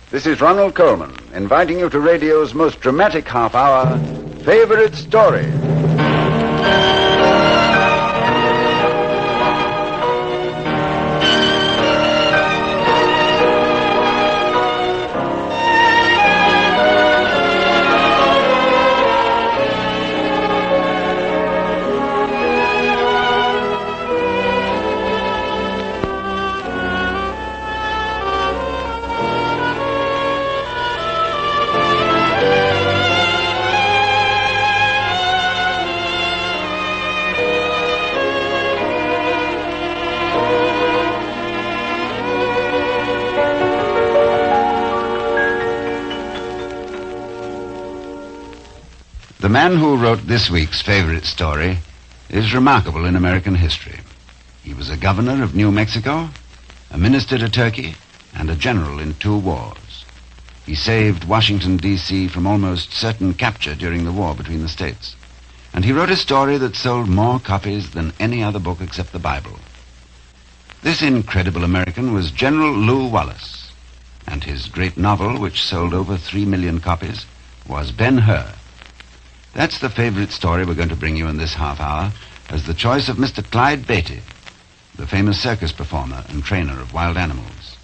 This is Ronald Colman, inviting you to radio's most dramatic half-hour, Favorite Story. The man who wrote this week's favorite story is remarkable in American history. He was a governor of New Mexico, a minister to Turkey, and a general in 2 wars. He saved Washington, D.C. from almost certain capture during the war between the states. And he wrote a story that sold more copies than any other book except the Bible. This incredible American was General Lew Wallace, and his great novel, which sold over 3 million copies, was Ben-Hur. That's the favorite story we're going to bring you in this half hour as the choice of Mr. Clyde Beatty, the famous circus performer and trainer of wild animals.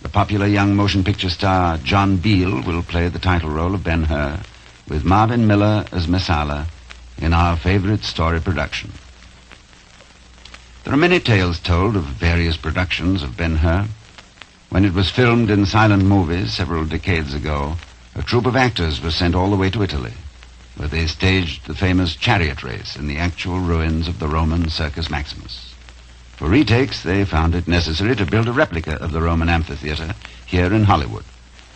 The popular young motion picture star John Beale will play the title role of Ben-Hur with Marvin Miller as Messala in our favorite story production. There are many tales told of various productions of Ben-Hur. When it was filmed in silent movies several decades ago, a troupe of actors was sent all the way to Italy, where they staged the famous chariot race in the actual ruins of the Roman Circus Maximus. For retakes, they found it necessary to build a replica of the Roman amphitheater here in Hollywood.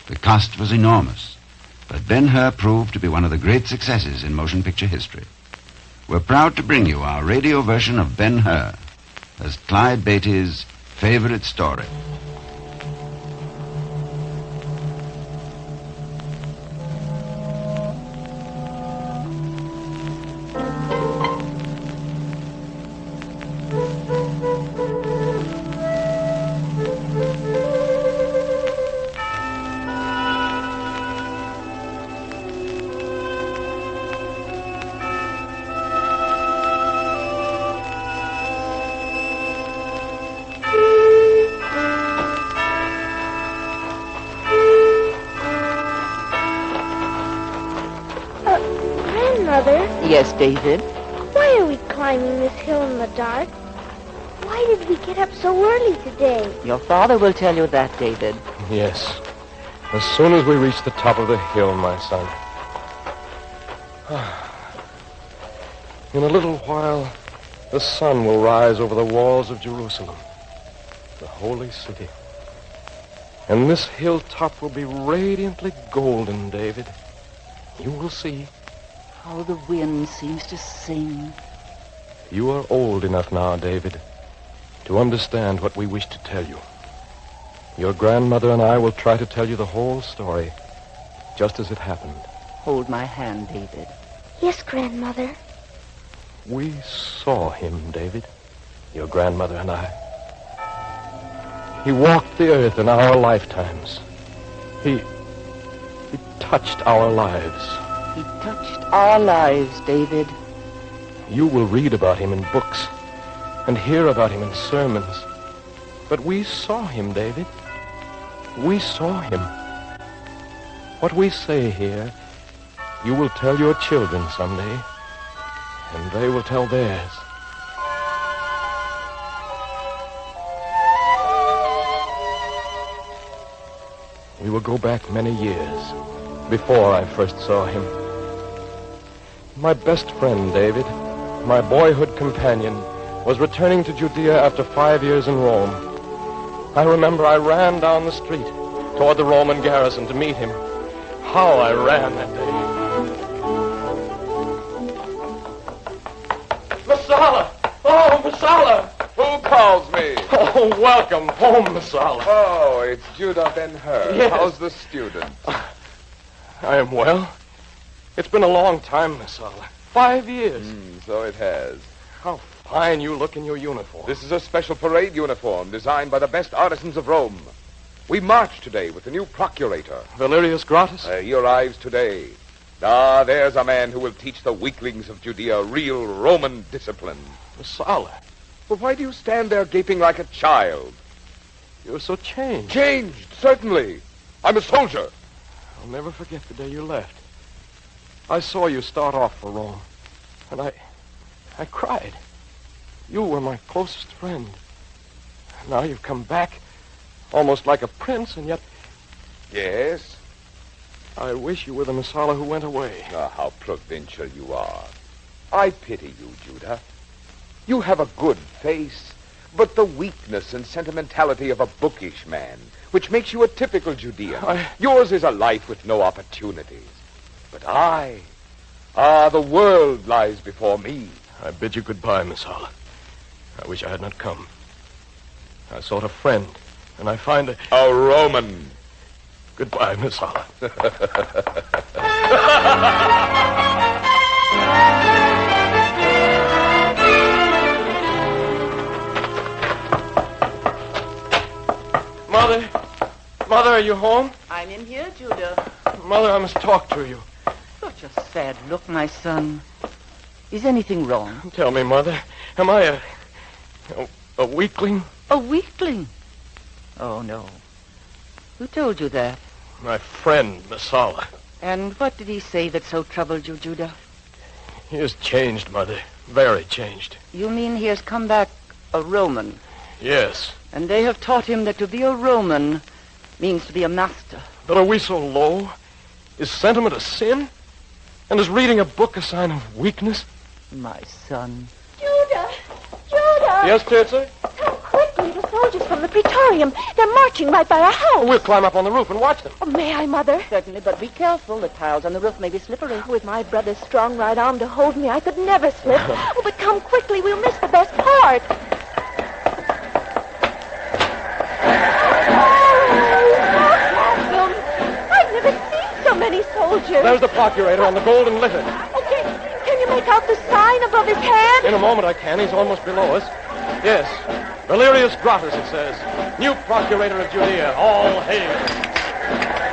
The cost was enormous, but Ben-Hur proved to be one of the great successes in motion picture history. We're proud to bring you our radio version of Ben-Hur as Clyde Beatty's favorite story. Yes, David? Why are we climbing this hill in the dark? Why did we get up so early today? Your father will tell you that, David. Yes. As soon as we reach the top of the hill, my son. In a little while, the sun will rise over the walls of Jerusalem, the holy city. And this hilltop will be radiantly golden, David. You will see. How the wind seems to sing. You are old enough now, David, to understand what we wish to tell you. Your grandmother and I will try to tell you the whole story, just as it happened. Hold my hand, David. Yes, Grandmother. We saw him, David, your grandmother and I. He walked the earth in our lifetimes. He touched our lives. He touched our lives, David. You will read about him in books and hear about him in sermons. But we saw him, David. We saw him. What we say here, you will tell your children someday, and they will tell theirs. We will go back many years before I first saw him. My best friend, David, my boyhood companion, was returning to Judea after 5 years in Rome. I remember I ran down the street toward the Roman garrison to meet him. How I ran that day. Messala! Oh, Messala! Who calls me? Oh, welcome home, Messala. Oh, it's Judah Ben-Hur. Yes. How's the student? I am well. It's been a long time, Messala. 5 years. So it has. How fine you look in your uniform. This is a special parade uniform designed by the best artisans of Rome. We march today with the new procurator. Valerius Gratus? He arrives today. Ah, there's a man who will teach the weaklings of Judea real Roman discipline. Messala, Well, why do you stand there gaping like a child? you're so changed. Changed, certainly. I'm a soldier. I'll never forget the day you left. I saw you start off for Rome, and I cried. You were my closest friend. Now you've come back, almost like a prince, and yet Yes? I wish you were the Messala who went away. Ah, how provincial you are. I pity you, Judah. You have a good face, but the weakness and sentimentality of a bookish man, which makes you a typical Judean. Yours is a life with no opportunities. But the world lies before me. I bid you goodbye, Messala. I wish I had not come. I sought a friend, and I find A Roman. Goodbye, Messala. Mother, are you home? I'm in here, Judah. Mother, I must talk to you. Such a sad look, my son. Is anything wrong? Tell me, Mother, am I a weakling? A weakling? Oh, no. Who told you that? My friend, Messala. And what did he say that so troubled you, Judah? He has changed, Mother. Very changed. You mean he has come back a Roman? Yes. And they have taught him that to be a Roman means to be a master. But are we so low? Is sentiment a sin? And is reading a book a sign of weakness? My son. Judah! Judah! Yes, Tirza? Come quickly. The soldiers from the Praetorium. They're marching right by our house. We'll climb up on the roof and watch them. Oh, may I, Mother? Certainly, but be careful. The tiles on the roof may be slippery. With my brother's strong right arm to hold me, I could never slip. Oh, but come quickly. We'll miss the best part. I've never seen so many soldiers. There's the procurator on the golden litter. Okay, can you make out the sign above his head? In a moment I can. He's almost below us. Yes. Valerius Gratus, it says. New procurator of Judea. All hail.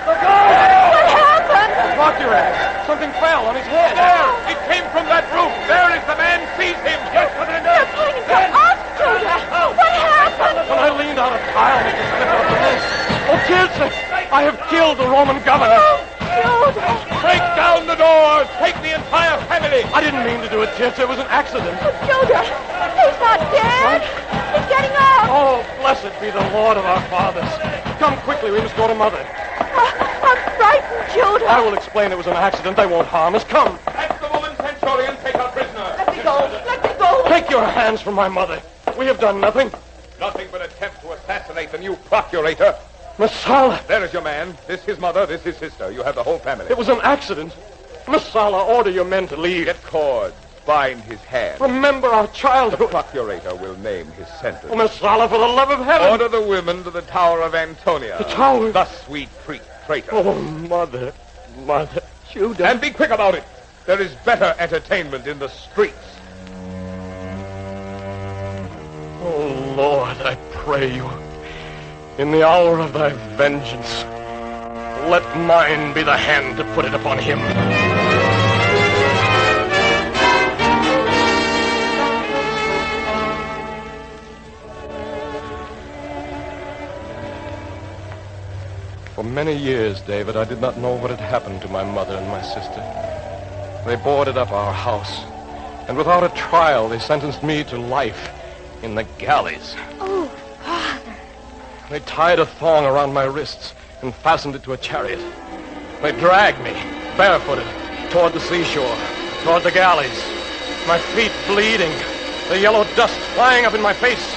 What happened? Procurator. Something fell on his head. There! It came from that roof. There is the man. Seize him. Yes, Commander. They're pointing to us, Judah. What happened? When I leaned out a tile, it just slipped off the roof. Oh, Tirza, I have killed the Roman governor. Judah. Break down the doors. Take the entire family. I didn't mean to do it, Tirza. It was an accident. Judah. He's not dead. He's getting up. Oh, blessed be the Lord of our fathers. Come quickly. We must go to Mother. I'm frightened, Judah. I will explain it was an accident. They won't harm us. Come. That's the woman Centurion. Take our prisoner. Let me go. Let me go. Take your hands from my mother. We have done nothing. Nothing but attempt to assassinate the new procurator. Messala, There is your man. This his mother. This his sister. You have the whole family. it was an accident. Messala, order your men to leave. Get cords. Bind his hands. Remember our The childhood. procurator will name his sentence. Oh, Messala, for the love of heaven. Order the women to the Tower of Antonia. The tower? Thus we treat traitor. Oh, Mother. Judah. And be quick about it. There is better entertainment in the streets. Oh, Lord, I pray you, in the hour of thy vengeance, let mine be the hand to put it upon him. For many years, David, I did not know what had happened to my mother and my sister. They boarded up our house, and without a trial, they sentenced me to life in the galleys. Oh, Father. They tied a thong around my wrists and fastened it to a chariot. They dragged me, barefooted, toward the seashore, toward the galleys, my feet bleeding, the yellow dust flying up in my face.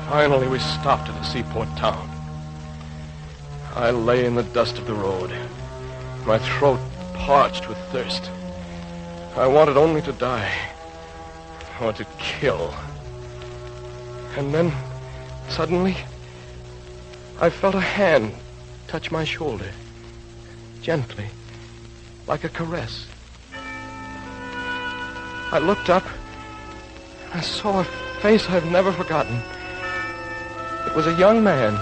Finally, we stopped at a seaport town. I lay in the dust of the road, my throat parched with thirst. I wanted only to die, or to kill. And then, suddenly, I felt a hand touch my shoulder, gently, like a caress. I looked up. I saw a face I've never forgotten. It was a young man,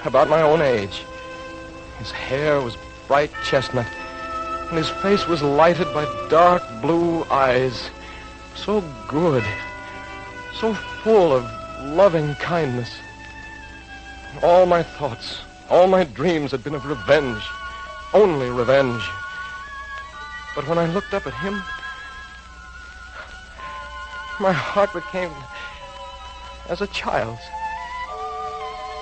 about my own age. His hair was bright chestnut, and his face was lighted by dark blue eyes. So good, so full of loving kindness. All my thoughts, all my dreams had been of revenge, only revenge. But when I looked up at him, my heart became as a child's.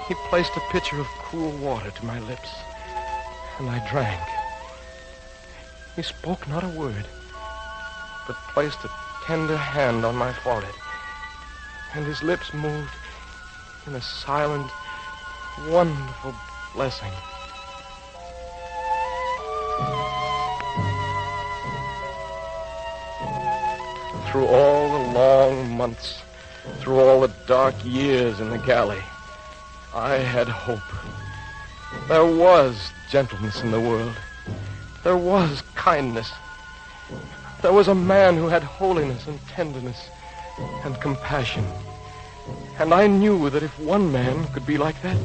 He placed a pitcher of cool water to my lips, and I drank. He spoke not a word, but placed a tender hand on my forehead, and his lips moved in a silent, wonderful blessing. Through all the long months, through all the dark years in the galley, I had hope. There was gentleness in the world. There was kindness. There was a man who had holiness and tenderness and compassion. And I knew that if one man could be like that,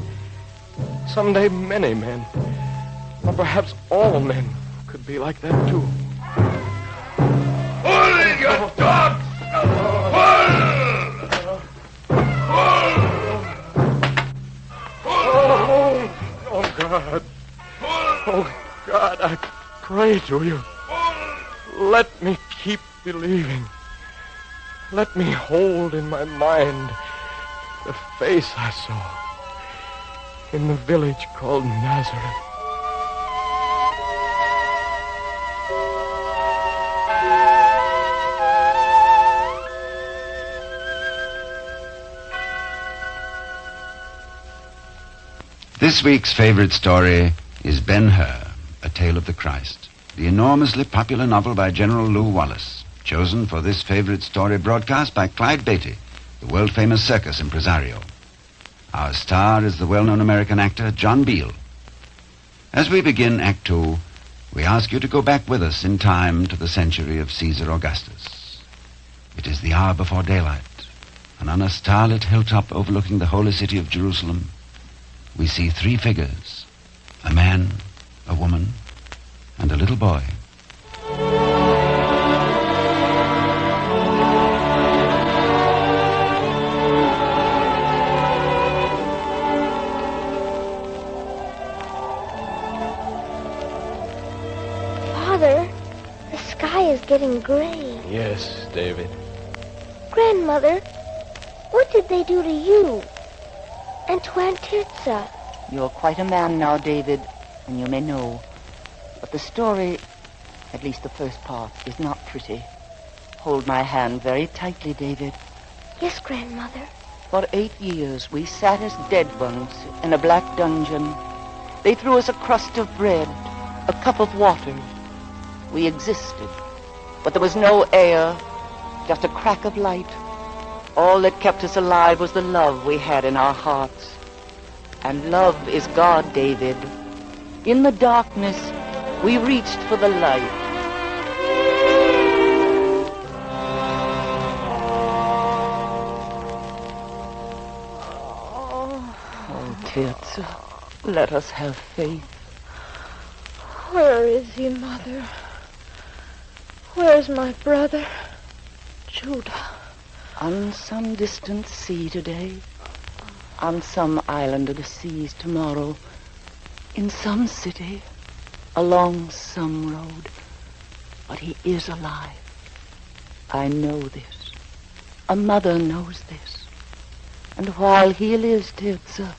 someday many men, or perhaps all men, could be like that too. Pull, you dogs! Oh, God. Oh, God, I pray to you. Let me keep believing. Let me hold in my mind the face I saw in the village called Nazareth. This week's favorite story is Ben-Hur, A Tale of the Christ, the enormously popular novel by General Lew Wallace, chosen for this favorite story broadcast by Clyde Beatty, the world-famous circus impresario. Our star is the well-known American actor John Beale. As we begin Act 2, we ask you to go back with us in time to the century of Caesar Augustus. It is the hour before daylight, and on a starlit hilltop overlooking the holy city of Jerusalem, we see three figures, a man, a woman, and a little boy. Father, the sky is getting gray. Yes, David. Grandmother, what did they do to you? And to Aunt Tirza? You're quite a man now, David, and you may know. But the story, at least the first part, is not pretty. Hold my hand very tightly, David. Yes, Grandmother. For 8 years, we sat as dead ones in a black dungeon. They threw us a crust of bread, a cup of water. We existed, but there was no air, just a crack of light. All that kept us alive was the love we had in our hearts. And love is God, David. In the darkness, we reached for the light. Oh, Tirza, let us have faith. Where is he, Mother? Where's my brother? Judah. On some distant sea today, on some island of the seas tomorrow, in some city, along some road. But he is alive. I know this. A mother knows this. And while he lives, Tirza,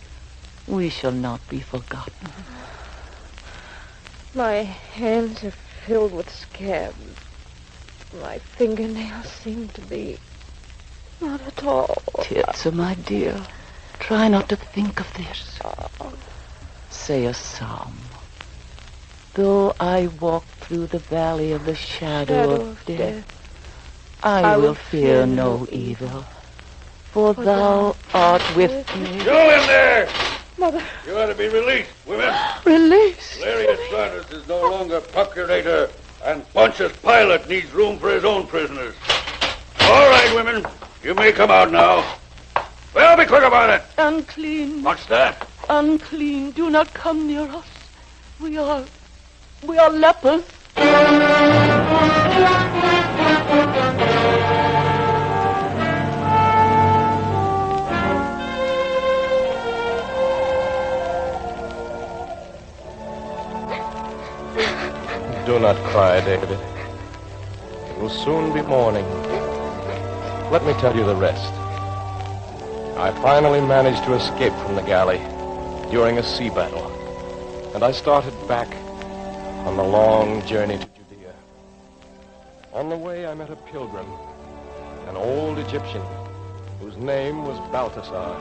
we shall not be forgotten. My hands are filled with scabs. My fingernails seem to be not at all. Tirza, my dear, try not to think of this. Say a psalm. Though I walk through the valley of the shadow of death, I will fear no evil, for thou art with me. You in there! Mother. You ought to be released, women. Release. Valerius Saunders is no longer procurator And Pontius Pilate needs room for his own prisoners. All right, women. You may come out now. Well, be quick about it. Unclean. What's that? Unclean. Do not come near us. We are lepers. Do not cry, David. It will soon be morning. Let me tell you the rest. I finally managed to escape from the galley during a sea battle, and I started back on the long journey to Judea. On the way, I met a pilgrim, an old Egyptian, whose name was Balthasar.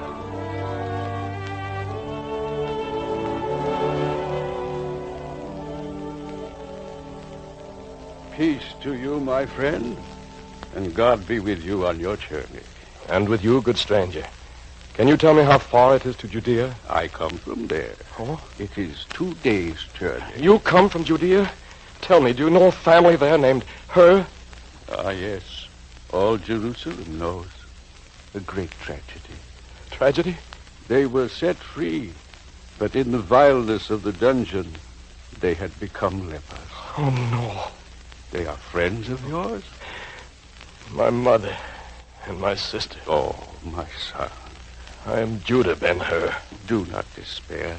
Peace to you, my friend, and God be with you on your journey. And with you, good stranger. Can you tell me how far it is to Judea? I come from there. Oh? It is 2 days' journey. You come from Judea? Tell me, do you know a family there named Hur? Ah, yes. All Jerusalem knows. A great tragedy. Tragedy? They were set free, but in the vileness of the dungeon, they had become lepers. Oh, no. They are friends of yours? My mother and my sister. Oh, my son. I am Judah Ben-Hur. Do not despair.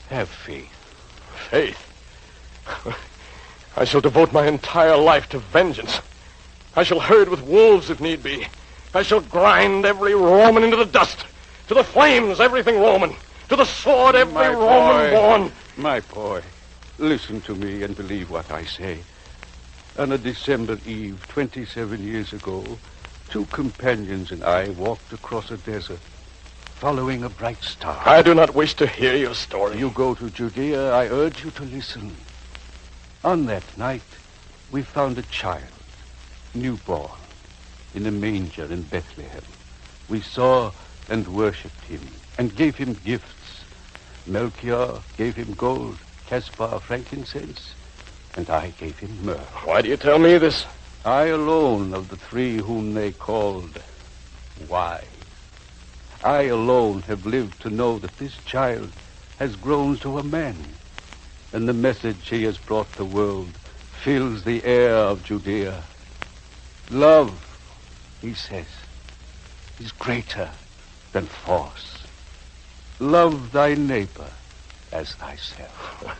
Have faith. Faith? I shall devote my entire life to vengeance. I shall herd with wolves if need be. I shall grind every Roman into the dust. To the flames, everything Roman. To the sword, every Roman born. My boy, listen to me and believe what I say. On a December eve, 27 years ago, 2 companions and I walked across a desert, following a bright star. I do not wish to hear your story. You go to Judea, I urge you to listen. On that night, we found a child, newborn, in a manger in Bethlehem. We saw and worshipped him and gave him gifts. Melchior gave him gold, Caspar frankincense, and I gave him myrrh. Why do you tell me this? I alone of the 3 whom they called wise. I alone have lived to know that this child has grown to a man, and the message he has brought the world fills the air of Judea. Love, he says, is greater than force. Love thy neighbor as thyself.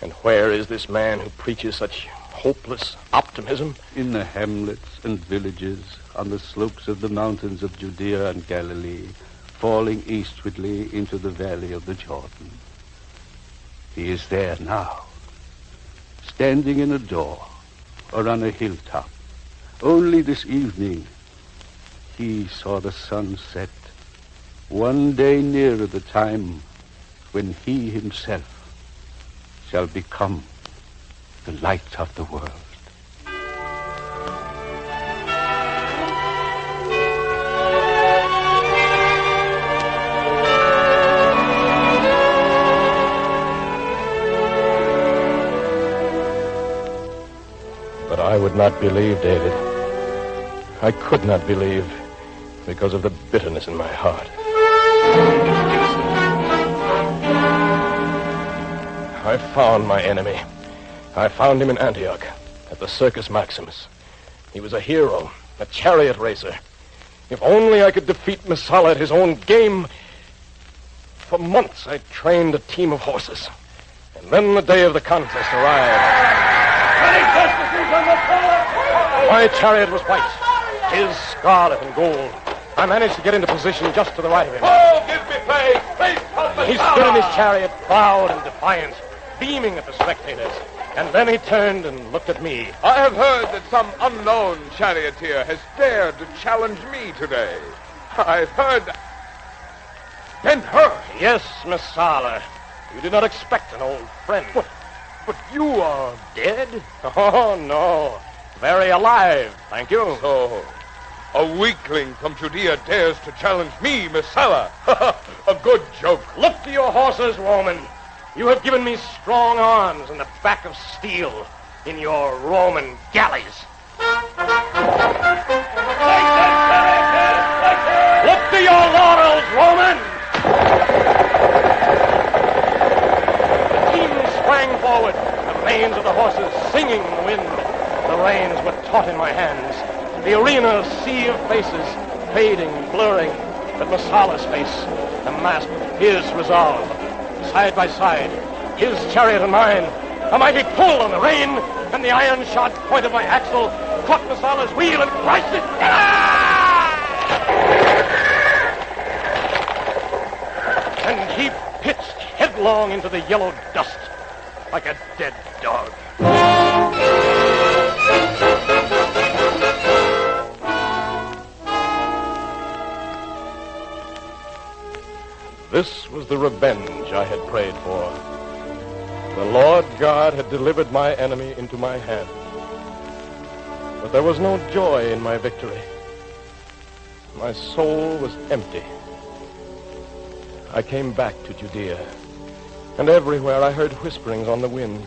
And where is this man who preaches such hopeless optimism? In the hamlets and villages, on the slopes of the mountains of Judea and Galilee, falling eastwardly into the valley of the Jordan. He is there now, standing in a door or on a hilltop. Only this evening, he saw the sun set, one day nearer the time when he himself shall become the light of the world. But I would not believe, David. I could not believe because of the bitterness in my heart. I found my enemy. I found him in Antioch, at the Circus Maximus. He was a hero, a chariot racer. If only I could defeat Messala at his own game. For months I trained a team of horses. And then the day of the contest arrived. My chariot was white, his scarlet and gold. I managed to get into position just to the right of him. Oh, give me place! Please help me! He stood in his chariot, proud and defiant, beaming at the spectators. And then he turned and looked at me. I have heard that some unknown charioteer has dared to challenge me today. I've heard... Ben-Hur! Yes, Messala. You did not expect an old friend. But you are... Dead? Oh, no. Very alive, thank you. So, a weakling from Judea dares to challenge me, Messala. A good joke. Look to your horses, Roman. You have given me strong arms and a back of steel. in your Roman galleys. Look to your laurels, Roman! The team sprang forward, the manes of the horses singing in the wind. The reins were taut in my hands. The arena a sea of faces, fading, blurring, but Messala's face, the mask of his resolve. Side by side, his chariot and mine, a mighty pull on the rein, and the iron-shod point of my axle caught Messala's wheel and crushed it. And he pitched headlong into the yellow dust like a dead dog. This was the revenge I had prayed for. The Lord God had delivered my enemy into my hand. But there was no joy in my victory. My soul was empty. I came back to Judea, and everywhere I heard whisperings on the wind.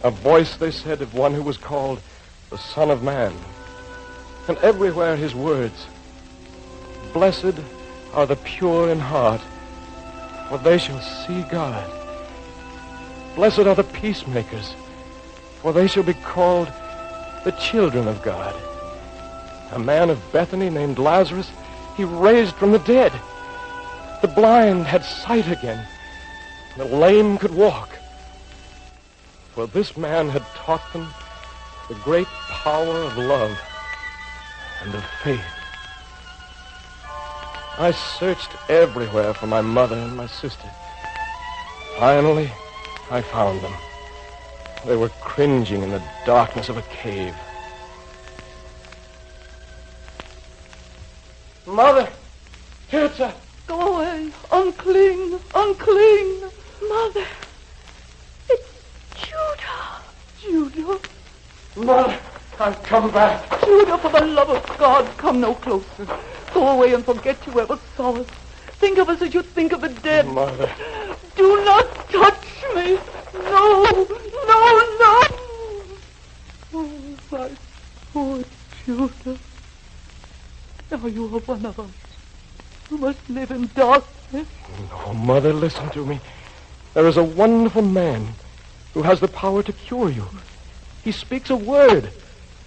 A voice, they said, of one who was called the Son of Man. And everywhere his words, "Blessed are the pure in heart, for they shall see God. Blessed are the peacemakers, for they shall be called the children of God." A man of Bethany named Lazarus, he raised from the dead. The blind had sight again. The lame could walk. For this man had taught them the great power of love and of faith. I searched everywhere for my mother and my sister. Finally, I found them. They were cringing in the darkness of a cave. Mother! Tirza! Go away. Unclean. Unclean. Mother, it's Judah. Judah. Mother, I've come back. Judah, for the love of God, come no closer. Go away and forget you ever saw us. Think of us as you think of the dead. Mother. Do not touch me. No, no, no. Oh, my poor Judah. Now you are one of us. You must live in darkness. No, Mother, listen to me. There is a wonderful man who has the power to cure you. He speaks a word,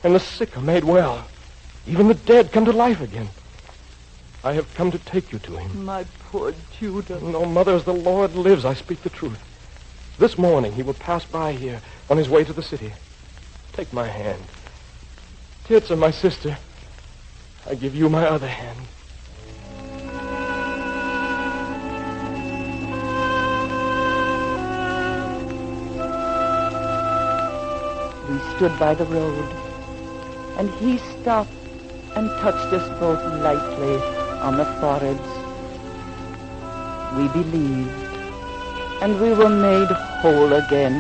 and the sick are made well. Even the dead come to life again. I have come to take you to him. My poor Judah. No, Mother, as the Lord lives, I speak the truth. This morning he will pass by here on his way to the city. Take my hand. Tirza, my sister, I give you my other hand. We stood by the road, and he stopped and touched us both lightly on the foreheads. We believed, and we were made whole again.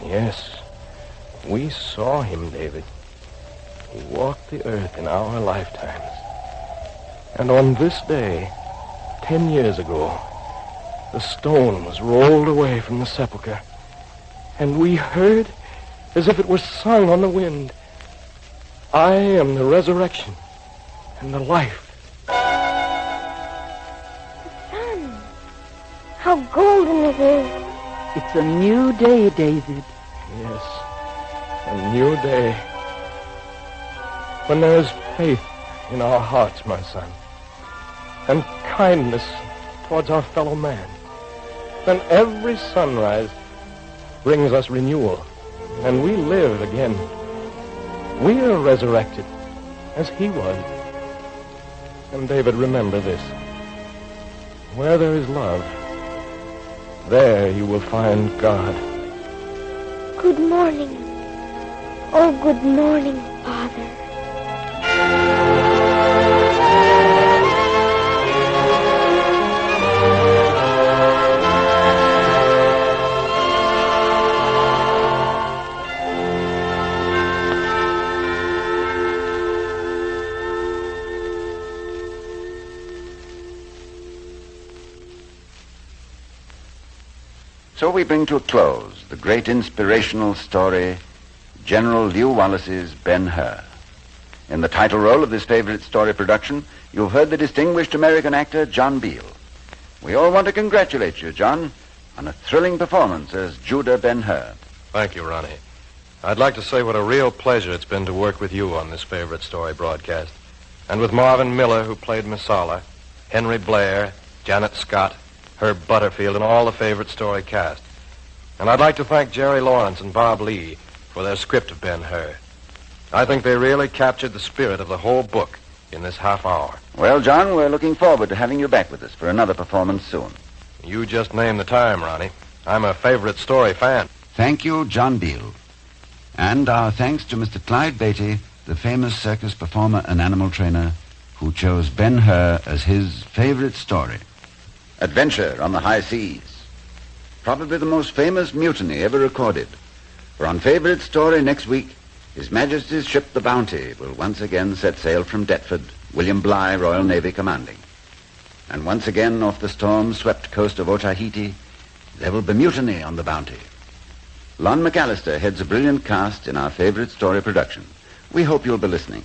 Yes, we saw him, David. He walked the earth in our lifetimes. And on this day, 10 years ago, the stone was rolled away from the sepulchre, and we heard, as if it were sung on the wind, "I am the resurrection and the life." The sun, how golden it is. It's a new day, David. Yes, a new day. When there is faith in our hearts, my son, and kindness towards our fellow man, then every sunrise brings us renewal, and we live again. We are resurrected, as he was. And David, remember this. Where there is love, there you will find God. Good morning. Oh, good morning, Father. So we bring to a close the great inspirational story, General Lew Wallace's Ben-Hur. In the title role of this favorite story production, you've heard the distinguished American actor John Beale. We all want to congratulate you, John, on a thrilling performance as Judah Ben-Hur. Thank you, Ronnie. I'd like to say what a real pleasure it's been to work with you on this favorite story broadcast. And with Marvin Miller, who played Messala, Henry Blair, Janet Scott, Herb Butterfield, and all the favorite story cast. And I'd like to thank Jerry Lawrence and Bob Lee for their script of Ben-Hur. I think they really captured the spirit of the whole book in this half hour. Well, John, we're looking forward to having you back with us for another performance soon. You just named the time, Ronnie. I'm a favorite story fan. Thank you, John Beale. And our thanks to Mr. Clyde Beatty, the famous circus performer and animal trainer, who chose Ben-Hur as his favorite story. Adventure on the high seas. Probably the most famous mutiny ever recorded. For on favorite story next week, His Majesty's ship the Bounty will once again set sail from Deptford, William Bligh, Royal Navy commanding. And once again off the storm-swept coast of Otaheite, there will be mutiny on the Bounty. Lon McAllister heads a brilliant cast in our favorite story production. We hope you'll be listening.